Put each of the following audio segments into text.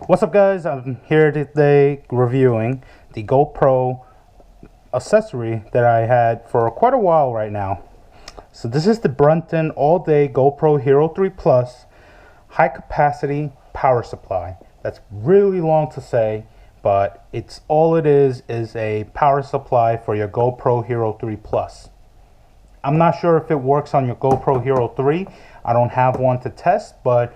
What's up, guys? I'm here today reviewing the GoPro accessory that I had for quite a while right now. So this is the Brunton all-day GoPro Hero 3 Plus high capacity power supply. That's really long to say, but it's all it is a power supply for your GoPro Hero 3 Plus. I'm not sure if it works on your GoPro Hero 3. I don't have one to test, but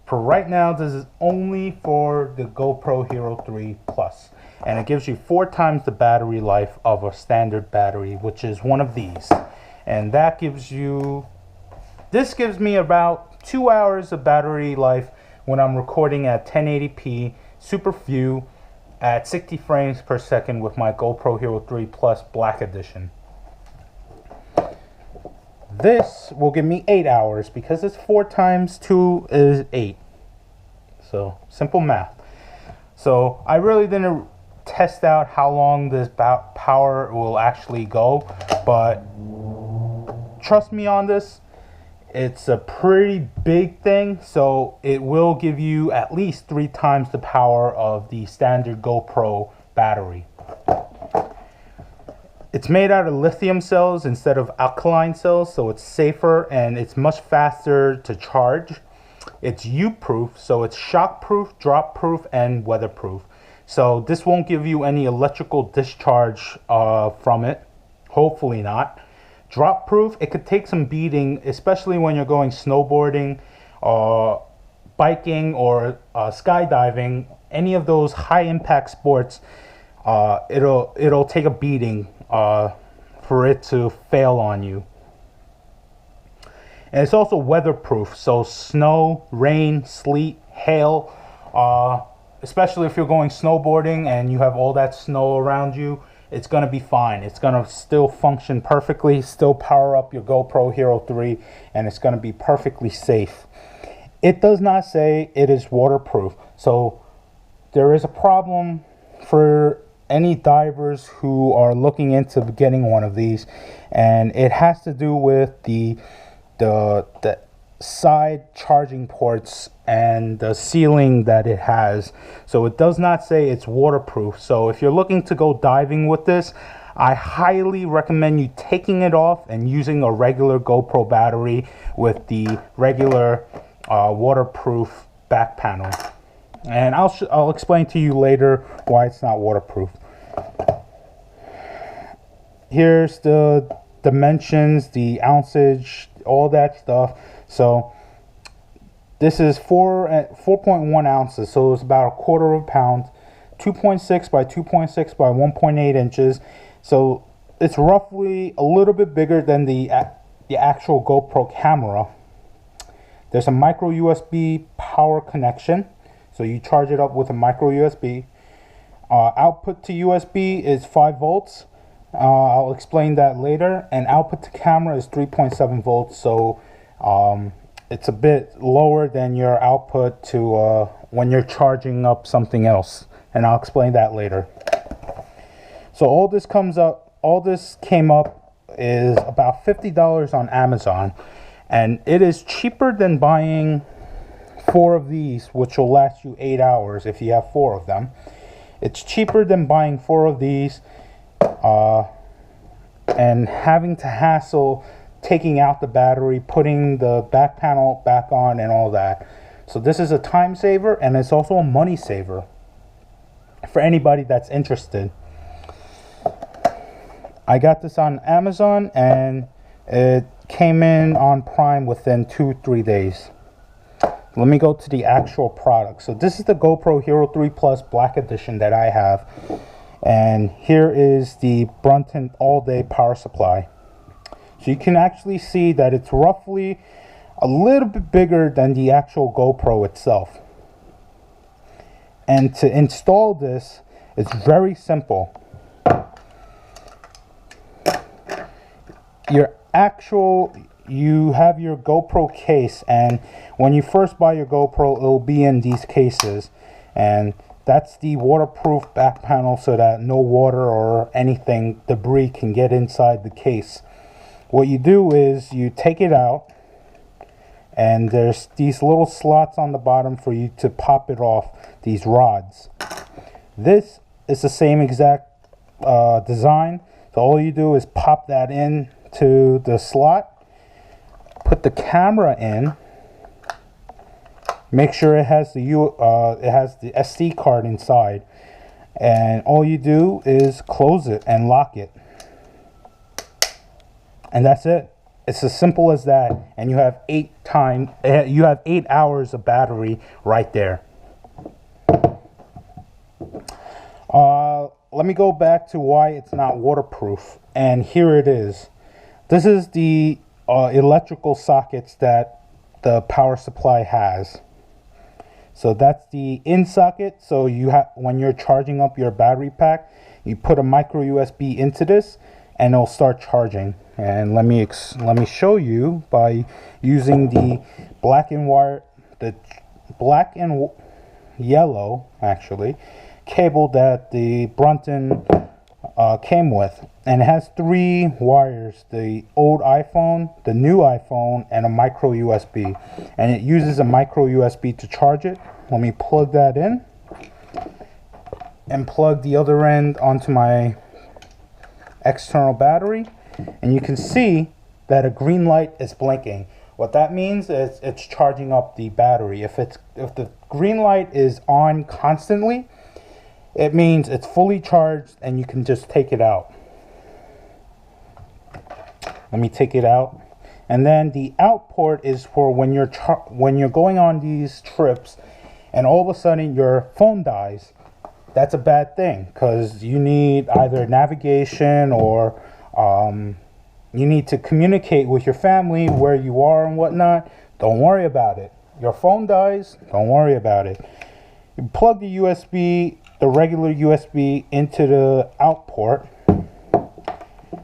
for right now, this is only for the GoPro Hero 3 Plus, and it gives you 4 times the battery life of a standard battery, which is one of these. And that gives you, this gives me about 2 hours of battery life when I'm recording at 1080p Super View at 60 frames per second with my GoPro Hero 3 Plus Black Edition. This will give me 8 hours because it's 4 times 2 is 8. So simple math. So I really didn't test out how long this power will actually go, but trust me on this, it's a pretty big thing, so it will give you at least 3 times the power of the standard GoPro battery. It's made out of lithium cells instead of alkaline cells, so it's safer and it's much faster to charge. It's U-proof, so it's shock-proof, drop-proof, and weatherproof. So this won't give you any electrical discharge from it. Hopefully not. Drop-proof, it could take some beating, especially when you're going snowboarding, biking, or skydiving. Any of those high-impact sports, it'll take a beating for it to fail on you. And it's also weatherproof, so snow, rain, sleet, hail, especially if you're going snowboarding and you have all that snow around you, it's going to be fine. It's going to still function perfectly, still power up your GoPro Hero 3, and it's going to be perfectly safe. It does not say it is waterproof, so there is a problem for any divers who are looking into getting one of these, and it has to do with the side charging ports and the sealing that it has. So it does not say it's waterproof. So if you're looking to go diving with this, I highly recommend you taking it off and using a regular GoPro battery with the regular waterproof back panel. And I'll explain to you later why it's not waterproof. Here's the dimensions, the ounceage, all that stuff. So this is 4.1 ounces, so it's about a quarter of a pound, 2.6 by 2.6 by 1.8 inches. So it's roughly a little bit bigger than the actual GoPro camera. There's a micro USB power connection, so you charge it up with a micro USB. Output to USB is 5 volts. I'll explain that later. And output to camera is 3.7 volts. So it's a bit lower than your output to when you're charging up something else. And I'll explain that later. So all this came up is about $50 on Amazon. And it is cheaper than buying 4 of these, which will last you 8 hours if you have 4 of them. It's cheaper than buying 4 of these and having to hassle taking out the battery, putting the back panel back on, and all that. So this is a time saver, and it's also a money saver for anybody that's interested. I got this on Amazon, and it came in on Prime within 2-3 days. Let me go to the actual product. So this is the GoPro Hero 3 Plus Black Edition that I have. And here is the Brunton all-day power supply. So you can actually see that it's roughly a little bit bigger than the actual GoPro itself. And to install this, it's very simple. You have your GoPro case, and when you first buy your GoPro, it will be in these cases, and that's the waterproof back panel so that no water or anything, debris, can get inside the case. What you do is you take it out and there's these little slots on the bottom for you to pop it off, these rods. This is the same exact design. So all you do is pop that in to the slot, put the camera in, make sure it has the SD card inside, and all you do is close it and lock it, and that's it. It's as simple as that, and you have 8 hours of battery right there. Let me go back to why it's not waterproof, and here it is. This is the electrical sockets that the power supply has. So that's the in socket. So you have, when you're charging up your battery pack, you put a micro USB into this, and it'll start charging. And let me show you by using the black and yellow actually cable that the Brunton came with, and it has 3 wires: the old iPhone, the new iPhone, and a micro USB. And it uses a micro USB to charge it. Let me plug that in and plug the other end onto my external battery, and you can see that a green light is blinking. What that means is it's charging up the battery. If the green light is on constantly, it means it's fully charged and you can just take it out. Let me take it out. And then the out port is for when you're going on these trips and all of a sudden your phone dies. That's a bad thing, because you need either navigation or you need to communicate with your family where you are and whatnot. Don't worry about it. Your phone dies, don't worry about it. You plug the USB, the regular USB, into the out port.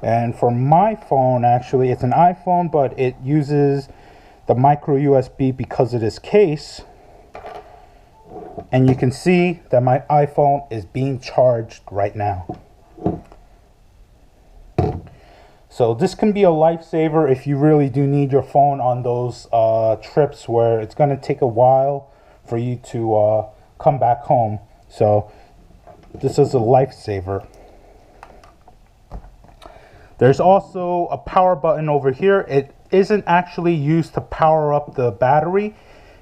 And for my phone, actually, it's an iPhone, but it uses the micro USB because of this case. And you can see that my iPhone is being charged right now. So this can be a lifesaver if you really do need your phone on those trips where it's going to take a while for you to come back home. So this is a lifesaver. There's also a power button over here. It isn't actually used to power up the battery.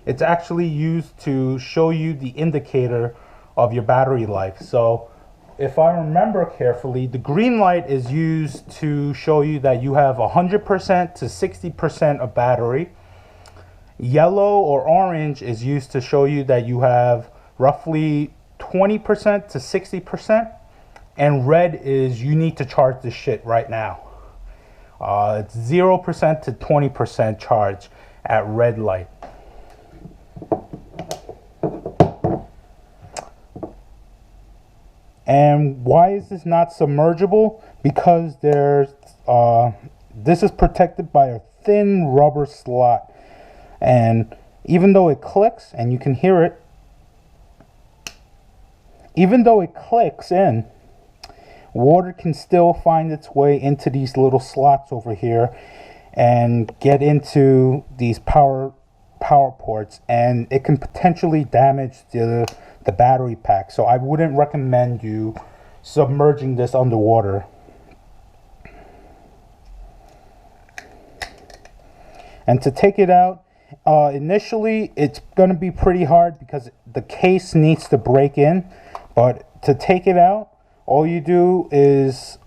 It's actually used to show you the indicator of your battery life. So if I remember carefully, the green light is used to show you that you have 100% to 60% of battery. Yellow or orange is used to show you that you have roughly 20% to 60%. And red is you need to charge this shit right now. It's 0% to 20% charge at red light. And why is this not submergible? Because there's this is protected by a thin rubber slot, and even though it clicks, and you can hear it, even though it clicks in, water can still find its way into these little slots over here and get into these power ports, and it can potentially damage the battery pack. So I wouldn't recommend you submerging this underwater. And to take it out, initially it's going to be pretty hard because the case needs to break in, but to take it out, all you do is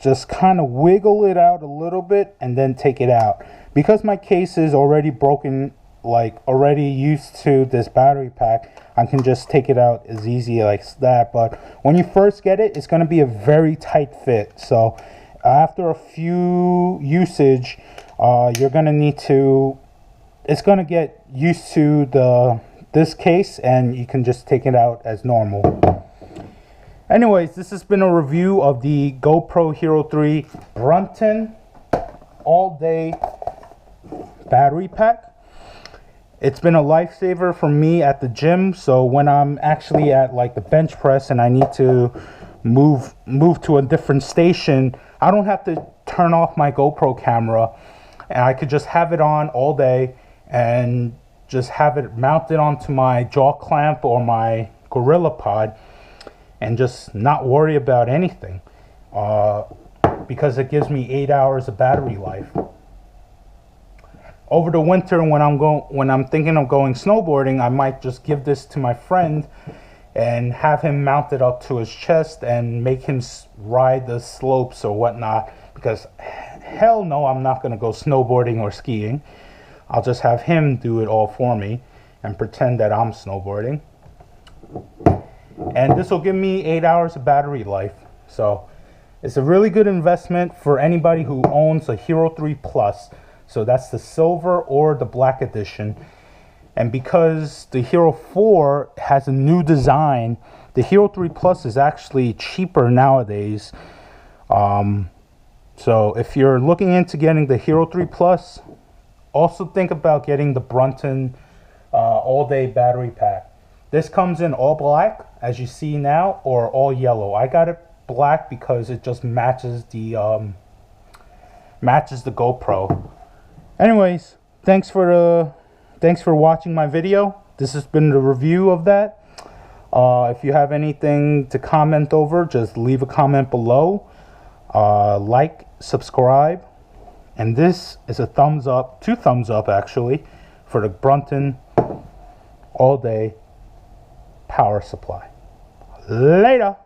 just kind of wiggle it out a little bit and then take it out. Because my case is already broken, like already used to this battery pack, I can just take it out as easy like that. But when you first get it, it's going to be a very tight fit. So after a few usage, you're going to need to, it's going to get used to this case, and you can just take it out as normal. Anyways, this has been a review of the GoPro Hero 3 Brunton all-day battery pack. It's been a lifesaver for me at the gym. So when I'm actually at like the bench press and I need to move to a different station, I don't have to turn off my GoPro camera, and I could just have it on all day and just have it mounted onto my jaw clamp or my Gorilla Pod and just not worry about anything, because it gives me 8 hours of battery life. Over the winter, when I'm thinking of going snowboarding, I might just give this to my friend and have him mount it up to his chest and make him ride the slopes or whatnot, because hell no, I'm not going to go snowboarding or skiing. I'll just have him do it all for me and pretend that I'm snowboarding. And this will give me 8 hours of battery life. So it's a really good investment for anybody who owns a Hero 3 Plus. So that's the silver or the black edition. And because the Hero 4 has a new design, the Hero 3 Plus is actually cheaper nowadays. So if you're looking into getting the Hero 3 Plus, also think about getting the Brunton all-day battery pack. This comes in all black, as you see now, or all yellow. I got it black because it just matches the GoPro. Anyways, thanks for watching my video. This has been the review of that. If you have anything to comment over, just leave a comment below. Like, subscribe, and this is a thumbs up, 2 thumbs up actually, for the Brunton all-day power supply. Later.